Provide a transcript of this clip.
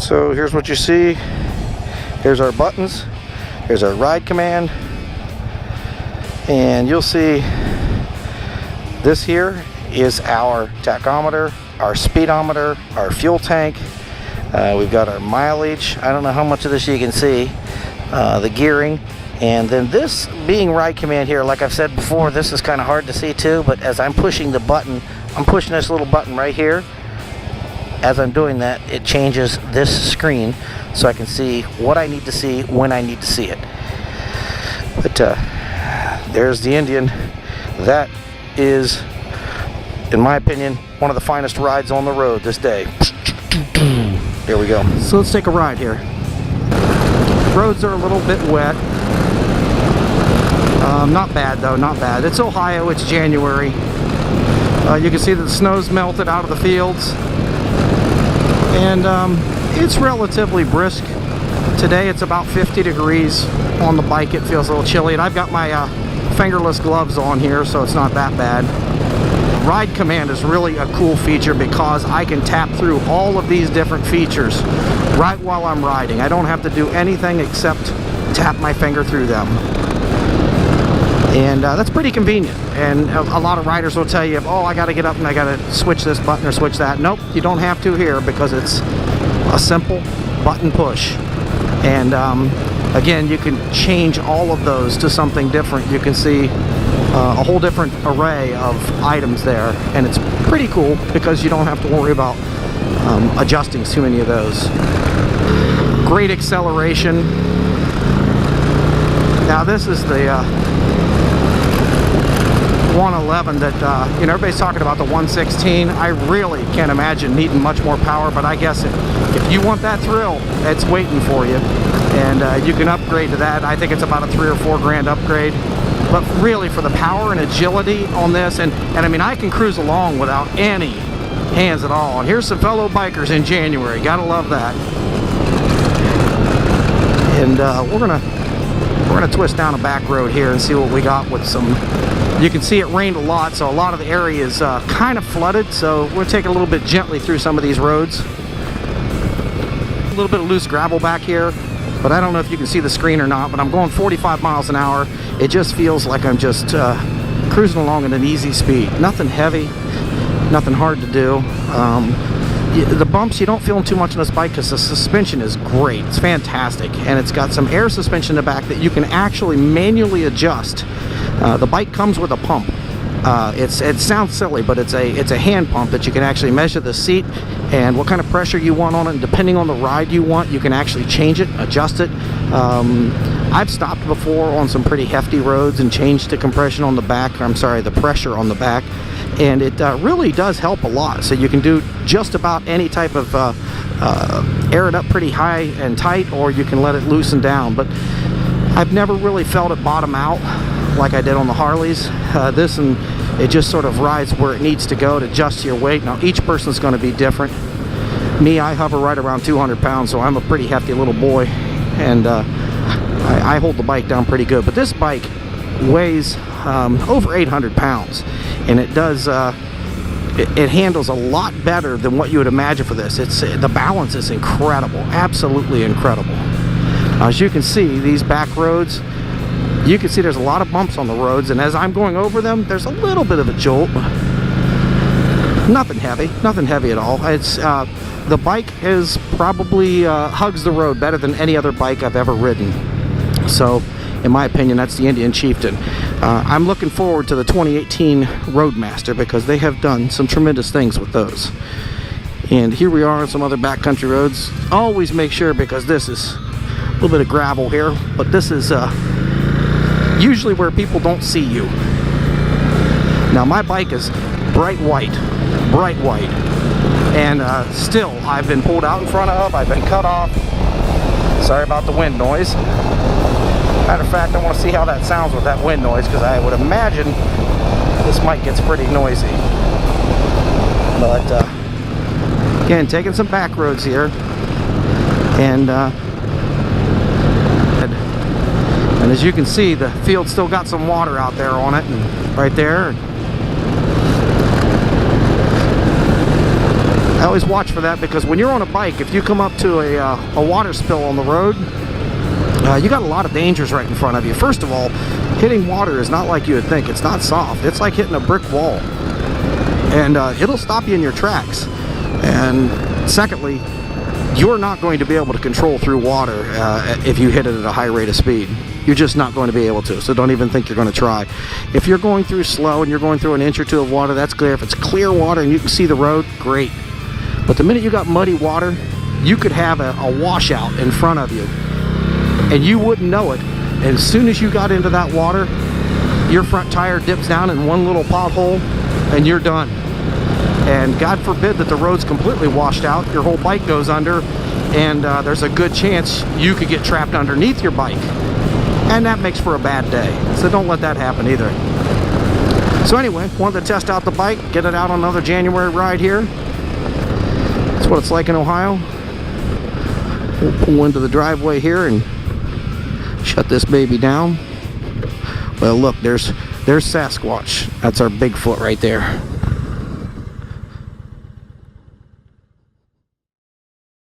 So here's what you see. Here's our buttons. Here's our ride command. And you'll see this here is our tachometer, our speedometer, our fuel tank. We've got our mileage. I don't know how much of this you can see. The gearing. And then this being ride command here, like I've said before, this is kind of hard to see too, but as I'm pushing the button, I'm pushing this little button right here. As I'm doing that, it changes this screen so I can see what I need to see when I need to see it. But there's the Indian. That is, in my opinion, one of the finest rides on the road this day. There we go. So let's take a ride here. Roads are a little bit wet. Not bad though, not bad. It's Ohio, it's January. You can see that the snow's melted out of the fields. And it's relatively brisk. Today it's about 50 degrees. On the bike it feels a little chilly. And I've got my fingerless gloves on here, so it's not that bad. Ride command is really a cool feature because I can tap through all of these different features right while I'm riding. I don't have to do anything except tap my finger through them. And that's pretty convenient. And a lot of riders will tell you, oh, I got to get up and I got to switch this button or switch that. Nope, you don't have to here because it's a simple button push. And again, you can change all of those to something different. You can see a whole different array of items there. And it's pretty cool because you don't have to worry about adjusting too many of those. Great acceleration. Now this is the 111 that, you know, everybody's talking about the 116. I really can't imagine needing much more power, but I guess if you want that thrill, it's waiting for you. And you can upgrade to that. I think it's about a $3 or $4 grand upgrade. But really, for the power and agility on this, and I mean, I can cruise along without any hands at all. And here's some fellow bikers in January. Gotta love that. And we're gonna twist down a back road here and see what we got with some. You can see it rained a lot, so a lot of the area is kind of flooded. So we're taking a little bit gently through some of these roads. A little bit of loose gravel back here, but I don't know if you can see the screen or not. But I'm going 45 miles an hour. It just feels like I'm just cruising along at an easy speed. Nothing heavy, nothing hard to do. The bumps, you don't feel them too much on this bike because the suspension is great. It's fantastic, and it's got some air suspension in the back that you can actually manually adjust. The bike comes with a pump. It sounds silly, but it's a hand pump that you can actually measure the seat and what kind of pressure you want on it, and depending on the ride you want, you can actually change it, adjust it. I've stopped before on some pretty hefty roads and changed the compression on the back, I'm sorry, the pressure on the back, and it really does help a lot. So you can do just about any type of air it up pretty high and tight, or you can let it loosen down. But I've never really felt it bottom out like I did on the Harleys. This, and it just sort of rides where it needs to go to adjust to your weight. Now each person's going to be different. Me, I hover right around 200 pounds, so I'm a pretty hefty little boy, and I hold the bike down pretty good. But this bike weighs over 800 pounds, and it does it handles a lot better than what you would imagine for this. The balance is incredible, absolutely incredible. As you can see, these back roads, you can see there's a lot of bumps on the roads, and as I'm going over them, there's a little bit of a jolt. Nothing heavy at all. It's the bike is probably hugs the road better than any other bike I've ever ridden. So, in my opinion, that's the Indian Chieftain. I'm looking forward to the 2018 Roadmaster because they have done some tremendous things with those. And here we are on some other backcountry roads. Always make sure, because this is a little bit of gravel here, but this is usually where people don't see you. Now my bike is bright white, and still I've been pulled out in front of, I've been cut off. Sorry about the wind noise. Matter of fact, I want to see how that sounds with that wind noise, because I would imagine this mic gets pretty noisy. But again, taking some back roads here, and as you can see, the field still got some water out there on it, and right there. I always watch for that, because when you're on a bike, if you come up to a water spill on the road, you got a lot of dangers right in front of you. First of all, hitting water is not like you would think. It's not soft. It's like hitting a brick wall, and it'll stop you in your tracks. And secondly, you're not going to be able to control through water if you hit it at a high rate of speed. You're just not going to be able to, so don't even think you're going to try. If you're going through slow and you're going through an inch or two of water, that's clear. If it's clear water and you can see the road, great. But the minute you got muddy water, you could have a washout in front of you, and you wouldn't know it. And as soon as you got into that water, your front tire dips down in one little pothole, and you're done. And God forbid that the road's completely washed out, your whole bike goes under, and there's a good chance you could get trapped underneath your bike. And that makes for a bad day. So don't let that happen either. So anyway, wanted to test out the bike, get it out on another January ride here. That's what it's like in Ohio. We'll pull into the driveway here and shut this baby down. Well, look, there's Sasquatch. That's our Bigfoot right there.